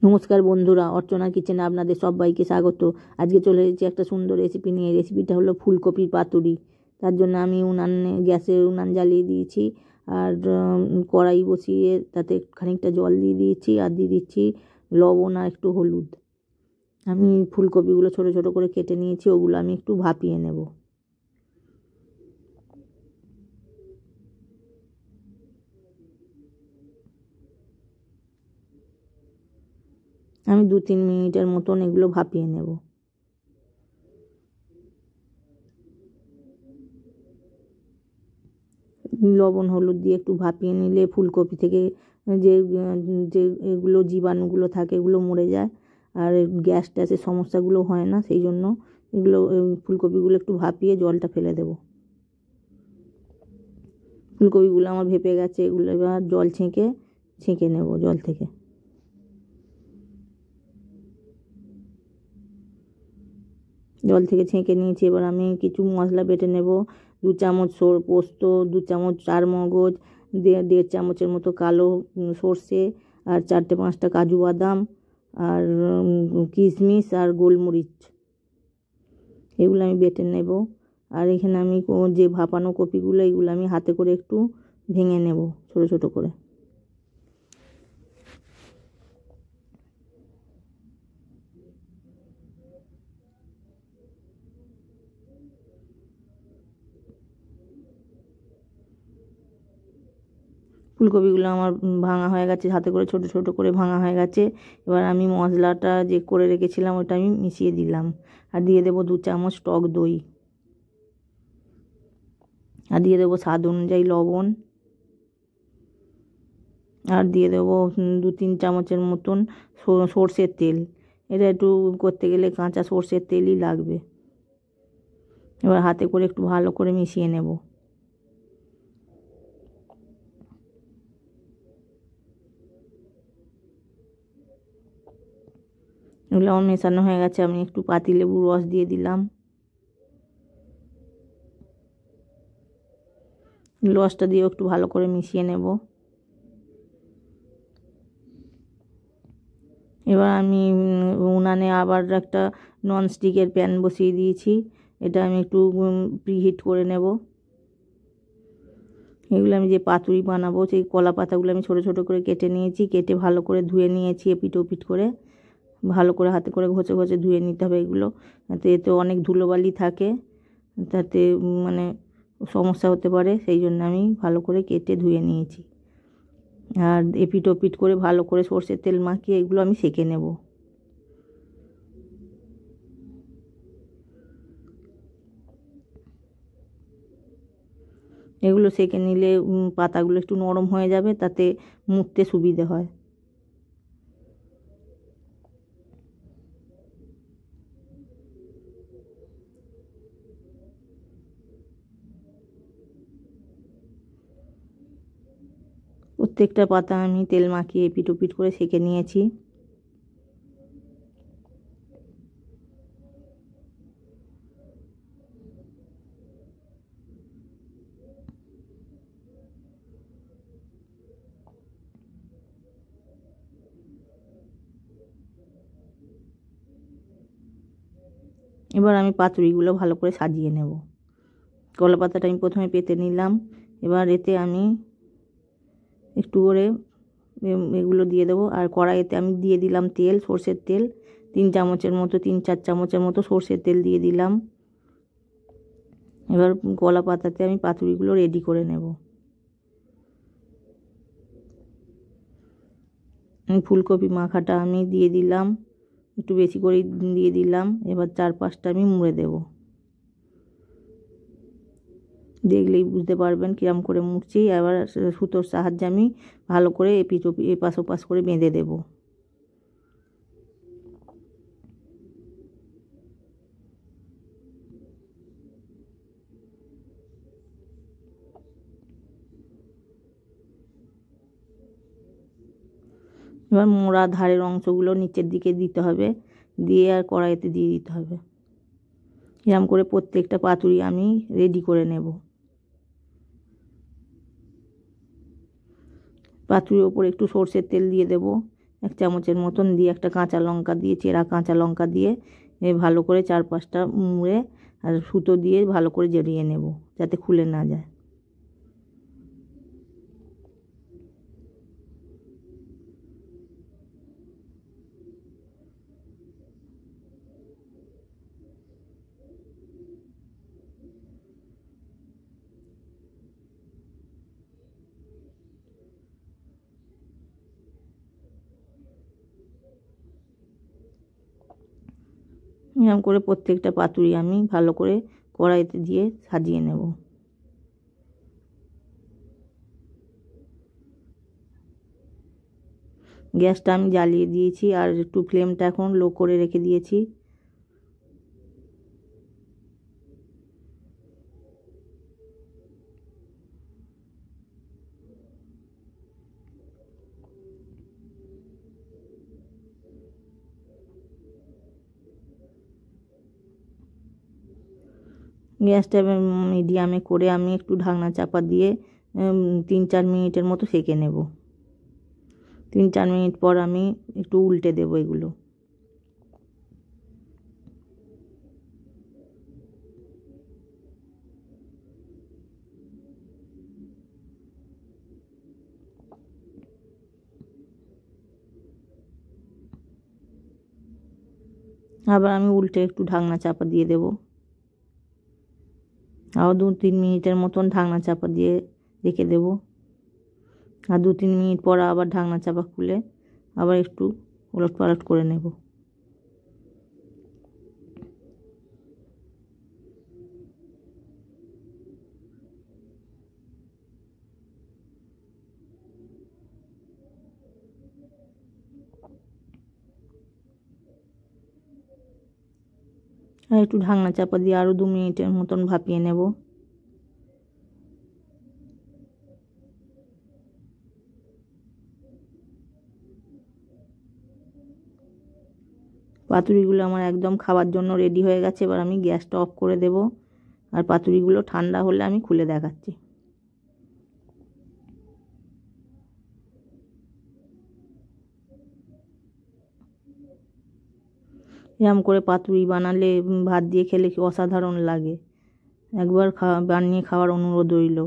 নমস্কার বন্ধুরা, অর্চনা কিচেনে আপনাদের সবাইকে স্বাগত। আজকে চলে এসেছি একটা সুন্দর রেসিপি নিয়ে। রেসিপিটা হলো ফুলকপির পাতুরি। তার জন্য আমি গ্যাসে উনান জ্বালিয়ে দিয়েছি আর কড়াই বসিয়ে তাতে খানিকটা জল দিয়ে দিয়েছি আর দিয়ে দিচ্ছি লবণ আর একটু হলুদ। আমি ফুলকপিগুলো ছোট ছোট করে কেটে নিয়েছি, ওগুলো আমি একটু ভাপিয়ে নেব। আমি 2-3 মিনিটের মতন এগুলো ভাপিয়ে নেব। লবণ হলুদ দিয়ে একটু ভাপিয়ে নিলে ফুলকপি থেকে যে যে এগুলো জীবাণুগুলো থাকে এগুলো মরে যায় আর গ্যাস ট্যাসের সমস্যাগুলো হয় না। সেই জন্য এগুলো ফুলকপিগুলো একটু ভাপিয়ে জলটা ফেলে দেব। ফুলকপিগুলো আমার ভেপে গেছে, এগুলো এবার জল ছেঁকে নেব জল থেকে। জল থেকে ছেঁকে নিয়েছি। এবার আমি কিছু মশলা বেটে নেব। 2 চামচ পোস্ত, 2 চামচ চারমগজ, 1.5 চামচের মতো কালো সর্ষে আর 4-5টা কাজু বাদাম আর কিশমিশ আর গোলমরিচ, এগুলো আমি বেটে নেব। আর এখানে আমি যে ভাপানো কপিগুলো এগুলো আমি হাতে করে একটু ভেঙে নেব ছোট ছোট করে। ফুলকপিগুলো আমার ভাঙা হয়ে গেছে, হাতে করে ছোট ছোট করে ভাঙা হয়ে গেছে। এবার আমি মশলাটা যে করে রেখেছিলাম ওটা আমি মিশিয়ে দিলাম আর দিয়ে দেবো 2 চামচ টক দই আর দিয়ে দেবো স্বাদ অনুযায়ী লবণ আর দিয়ে দেবো 2-3 চামচের মতন সর্ষের তেল। এটা একটু করতে গেলে কাঁচা সর্ষের তেলই লাগবে। এবার হাতে করে একটু ভালো করে মিশিয়ে নেব। এগুলো আমার মেশানো হয়ে গেছে। আমি একটু পাতিলেবুর রস দিয়ে দিলাম। রসটা দিয়েও একটু ভালো করে মিশিয়ে নেব। এবার আমি উনানে আবার একটা ননস্টিকের প্যান বসিয়ে দিয়েছি। এটা আমি একটু প্রিহিট করে নেব। এগুলো আমি যে পাতুরি বানাবো সেই কলা পাতাগুলো আমি ছোট ছোট করে কেটে নিয়েছি, কেটে ভালো করে ধুয়ে নিয়েছি এপিট ওপিট করে। ভালো করে হাতে করে ঘষে ঘষে ধুয়ে নিতে হবে এগুলো, এতে অনেক ধুলোবালি থাকে, তাতে মানে সমস্যা হতে পারে। সেই জন্য আমি ভালো করে কেটে ধুয়ে নিয়েছি আর এপিট ওপিট করে ভালো করে সর্ষের তেল মাখিয়ে এগুলো আমি সেঁকে নেব। এগুলো সেঁকে নিলে পাতাগুলো একটু নরম হয়ে যাবে, তাতে মুড়তে সুবিধে হয়। প্রত্যেকটা পাতা আমি তেল মাখিয়ে এপিট ওপিট করে সেঁকে নিয়েছি। এবার আমি পাতুরিগুলো ভালো করে সাজিয়ে নেব। কলা পাতাটা আমি প্রথমে পেতে নিলাম। এবার এতে আমি একটু করে এগুলো দিয়ে দেবো আর কড়াইতে আমি দিয়ে দিলাম তেল, সর্ষের তেল 3 চামচের মতো, 3-4 চামচের মতো সর্ষের তেল দিয়ে দিলাম। এবার কলা পাতাতে আমি পাতুরিগুলো রেডি করে নেব। ফুলকপি মাখাটা আমি দিয়ে দিলাম, একটু বেশি করে দিয়ে দিলাম। এবার 4-5টা আমি মুড়ে দেব। দেখলেই বুঝতে পারবেন কিরম করে মুড়ছি। এবার সুতোর সাহায্যে আমি ভালো করে এপাশ ওপাশ করে বেঁধে দেব। এবার মোড়া ধারের অংশগুলো নিচের দিকে দিতে হবে, দিয়ে আর কড়াইতে দিয়ে দিতে হবে। এরকম করে প্রত্যেকটা পাতুরি আমি রেডি করে নেব। পাতুরির ওপর একটু সর্ষের তেল দিয়ে দেব, 1 চামচের মতন দিয়ে একটা কাঁচা লঙ্কা দিয়ে, চেরা কাঁচা লঙ্কা দিয়ে ভালো করে 4-5টা মুড়ে আর সুতো দিয়ে ভালো করে জড়িয়ে নেব যাতে খুলে না যায়। এরকম করে প্রত্যেকটা পাতুরি আমি ভালো করে কড়াইতে দিয়ে সাজিয়ে নেব। গ্যাসটা আমি জ্বালিয়ে দিয়েছি আর একটু ফ্লেমটা এখন লো করে রেখে দিয়েছি। গ্যাসটা মিডিয়ামে করে আমি একটু ঢাকনা চাপা দিয়ে 3-4 মিনিটের মতো সেঁকে নেব। 3-4 মিনিট পর আমি একটু উল্টে দেবো এগুলো। আবার আমি উল্টে একটু ঢাকনা চাপা দিয়ে দেব। আবার 2-3 মিনিটের মতন ঢাকনা চাপা দিয়ে রেখে দেব। আর 2-3 মিনিট পর আবার ঢাকনা চাপা খুলে আবার একটু ওলট পালট করে নেব। আর একটু ঢাকনা চাপা দিয়ে আরও 2 মিনিটের মতন ভাপিয়ে নেব। পাতুরিগুলো আমার একদম খাওয়ার জন্য রেডি হয়ে গেছে। এবার আমি গ্যাসটা অফ করে দেব আর পাতুরিগুলো ঠান্ডা হলে আমি খুলে দেখাচ্ছি। এরকম করে পাতুরি বানালে ভাত দিয়ে খেলে কি অসাধারণ লাগে। একবার বানিয়ে খাওয়ার অনুরোধ রইল।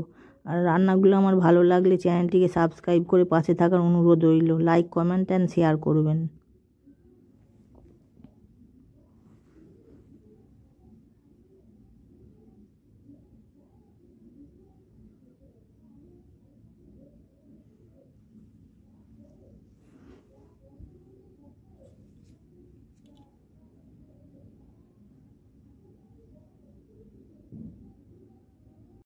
আর রান্নাগুলো আমার ভালো লাগলে চ্যানেলটিকে সাবস্ক্রাইব করে পাশে থাকার অনুরোধ রইল। লাইক, কমেন্ট অ্যান্ড শেয়ার করবেন।